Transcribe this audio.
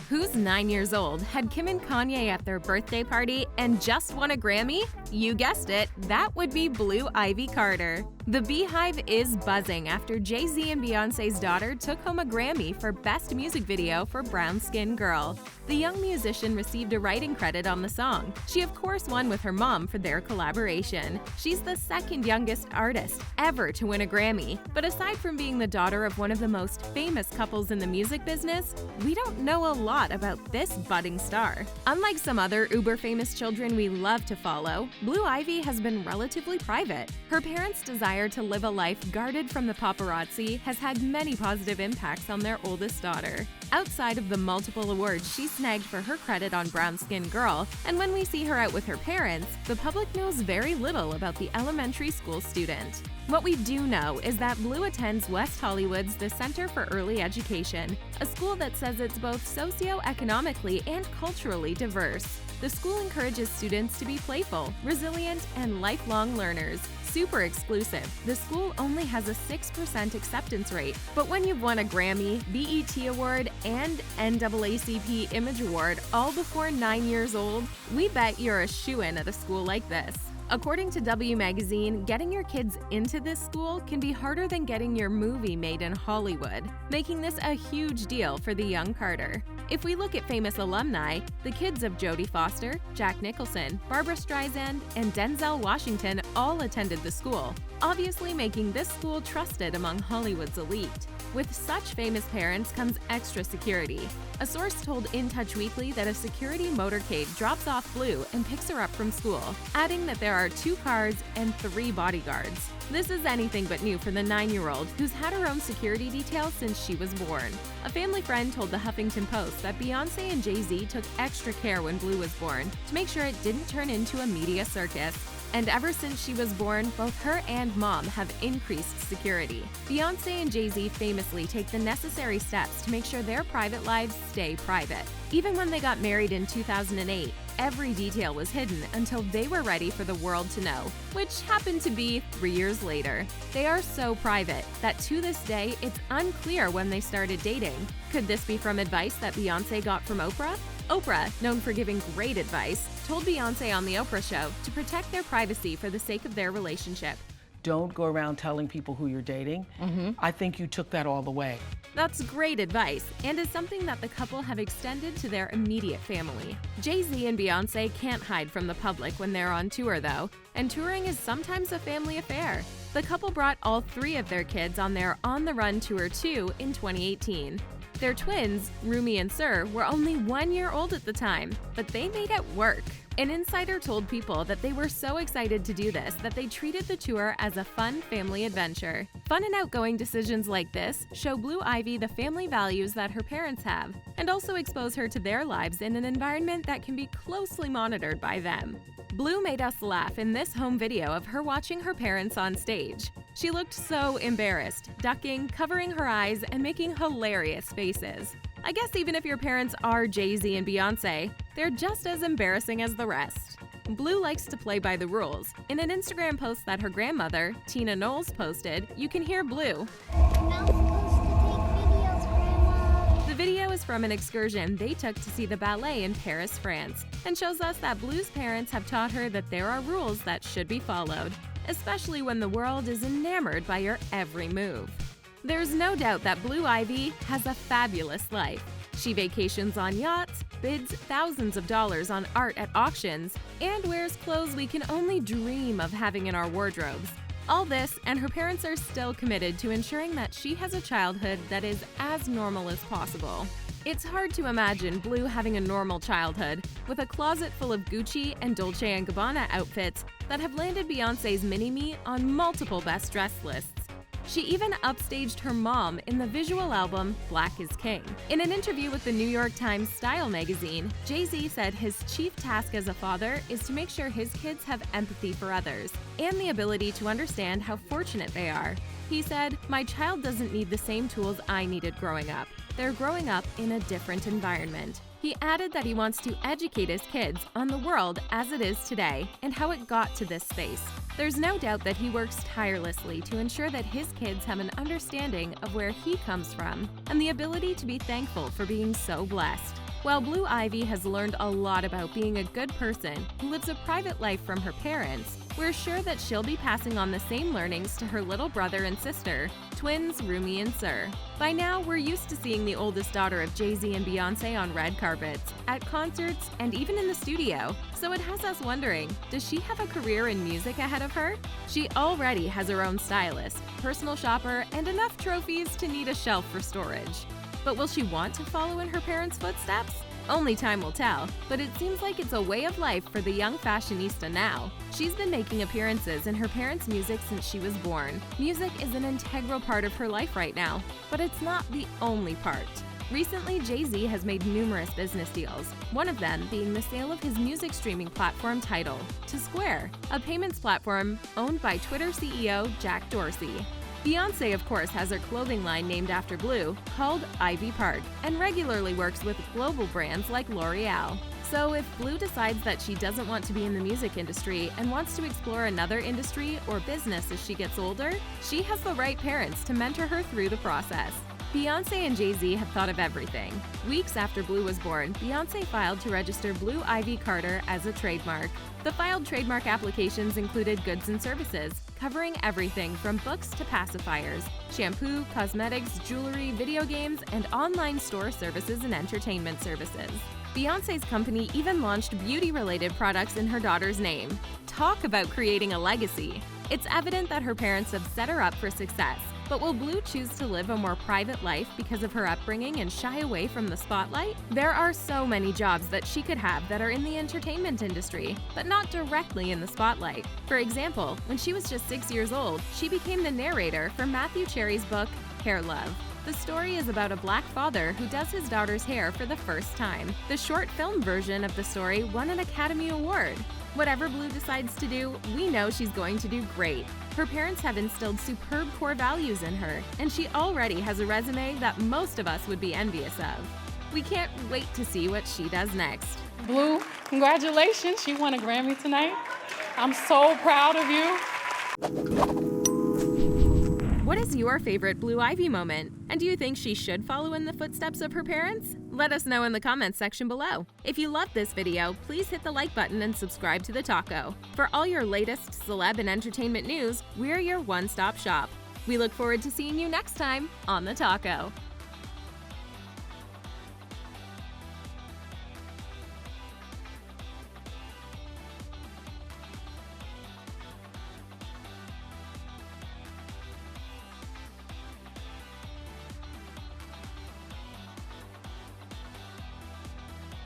Who's 9 years old, had Kim and Kanye at their birthday party, and just won a Grammy? You guessed it, that would be Blue Ivy Carter. The Beehive is buzzing after Jay-Z and Beyonce's daughter took home a Grammy for Best Music Video for Brown Skin Girl. The young musician received a writing credit on the song. She of course won with her mom for their collaboration. She's the second youngest artist ever to win a Grammy. But aside from being the daughter of one of the most famous couples in the music business, we don't know a lot about this budding star. Unlike some other uber-famous children we love to follow, Blue Ivy has been relatively private. Her parents' desire to live a life guarded from the paparazzi has had many positive impacts on their oldest daughter. Outside of the multiple awards she snagged for her credit on Brown Skin Girl, and when we see her out with her parents, the public knows very little about the elementary school student. What we do know is that Blue attends West Hollywood's The Center for Early Education, a school that says it's both socio-economically and culturally diverse. The school encourages students to be playful, resilient, and lifelong learners. Super exclusive, the school only has a 6% acceptance rate. But when you've won a Grammy, BET Award, and NAACP Image Award all before 9 years old, we bet you're a shoo-in at a school like this. According to W Magazine, getting your kids into this school can be harder than getting your movie made in Hollywood, making this a huge deal for the young Carter. If we look at famous alumni, the kids of Jodie Foster, Jack Nicholson, Barbara Streisand, and Denzel Washington all attended the school, obviously making this school trusted among Hollywood's elite. With such famous parents comes extra security. A source told In Touch Weekly that a security motorcade drops off Blue and picks her up from school, adding that there are 2 cars and 3 bodyguards. This is anything but new for the 9-year-old, who's had her own security detail since she was born. A family friend told the Huffington Post that Beyonce and Jay-Z took extra care when Blue was born to make sure it didn't turn into a media circus. And ever since she was born, both her and mom have increased security. Beyonce and Jay-Z famously take the necessary steps to make sure their private lives stay private. Even when they got married in 2008, every detail was hidden until they were ready for the world to know, which happened to be 3 years later. They are so private that to this day, it's unclear when they started dating. Could this be from advice that Beyonce got from Oprah? Oprah, known for giving great advice, told Beyonce on The Oprah Show to protect their privacy for the sake of their relationship. Don't go around telling people who you're dating. I think you took that all the way. That's great advice, and is something that the couple have extended to their immediate family. Jay-Z and Beyonce can't hide from the public when they're on tour, though, and touring is sometimes a family affair. The couple brought all 3 of their kids on their On the Run Tour 2 in 2018. Their twins, Rumi and Sir, were only 1 year old at the time, but they made it work. An insider told People that they were so excited to do this that they treated the tour as a fun family adventure. Fun and outgoing decisions like this show Blue Ivy the family values that her parents have, and also expose her to their lives in an environment that can be closely monitored by them. Blue made us laugh in this home video of her watching her parents on stage. She looked so embarrassed, ducking, covering her eyes, and making hilarious faces. I guess even if your parents are Jay-Z and Beyonce, they're just as embarrassing as the rest. Blue likes to play by the rules. In an Instagram post that her grandmother, Tina Knowles, posted, you can hear Blue. I'm not supposed to take videos, Grandma. The video is from an excursion they took to see the ballet in Paris, France, and shows us that Blue's parents have taught her that there are rules that should be followed, especially when the world is enamored by your every move. There's no doubt that Blue Ivy has a fabulous life. She vacations on yachts, bids thousands of dollars on art at auctions, and wears clothes we can only dream of having in our wardrobes. All this, and her parents are still committed to ensuring that she has a childhood that is as normal as possible. It's hard to imagine Blue having a normal childhood, with a closet full of Gucci and Dolce & Gabbana outfits that have landed Beyonce's Mini-Me on multiple best dressed lists. She even upstaged her mom in the visual album Black is King. In an interview with the New York Times Style magazine, Jay-Z said his chief task as a father is to make sure his kids have empathy for others and the ability to understand how fortunate they are. He said, "My child doesn't need the same tools I needed growing up. They're growing up in a different environment." He added that he wants to educate his kids on the world as it is today and how it got to this space. There's no doubt that he works tirelessly to ensure that his kids have an understanding of where he comes from and the ability to be thankful for being so blessed. While Blue Ivy has learned a lot about being a good person who lives a private life from her parents, we're sure that she'll be passing on the same learnings to her little brother and sister, twins Rumi and Sir. By now, we're used to seeing the oldest daughter of Jay-Z and Beyonce on red carpets, at concerts, and even in the studio. So it has us wondering, does she have a career in music ahead of her? She already has her own stylist, personal shopper, and enough trophies to need a shelf for storage. But will she want to follow in her parents' footsteps? Only time will tell, but it seems like it's a way of life for the young fashionista now. She's been making appearances in her parents' music since she was born. Music is an integral part of her life right now, but it's not the only part. Recently, Jay-Z has made numerous business deals, one of them being the sale of his music streaming platform Tidal to Square, a payments platform owned by Twitter CEO Jack Dorsey. Beyonce, of course, has her clothing line named after Blue, called Ivy Park, and regularly works with global brands like L'Oreal. So if Blue decides that she doesn't want to be in the music industry and wants to explore another industry or business as she gets older, she has the right parents to mentor her through the process. Beyonce and Jay-Z have thought of everything. Weeks after Blue was born, Beyonce filed to register Blue Ivy Carter as a trademark. The filed trademark applications included goods and services, covering everything from books to pacifiers, shampoo, cosmetics, jewelry, video games, and online store services and entertainment services. Beyonce's company even launched beauty-related products in her daughter's name. Talk about creating a legacy! It's evident that her parents have set her up for success. But will Blue choose to live a more private life because of her upbringing and shy away from the spotlight? There are so many jobs that she could have that are in the entertainment industry, but not directly in the spotlight. For example, when she was just 6 years old, she became the narrator for Matthew Cherry's book, Hair Love. The story is about a black father who does his daughter's hair for the first time. The short film version of the story won an Academy Award. Whatever Blue decides to do, we know she's going to do great. Her parents have instilled superb core values in her, and she already has a resume that most of us would be envious of. We can't wait to see what she does next. Blue, congratulations. You won a Grammy tonight. I'm so proud of you. What is your favorite Blue Ivy moment? And do you think she should follow in the footsteps of her parents? Let us know in the comments section below. If you loved this video, please hit the like button and subscribe to The Taco. For all your latest celeb and entertainment news, we're your one-stop shop. We look forward to seeing you next time on The Taco.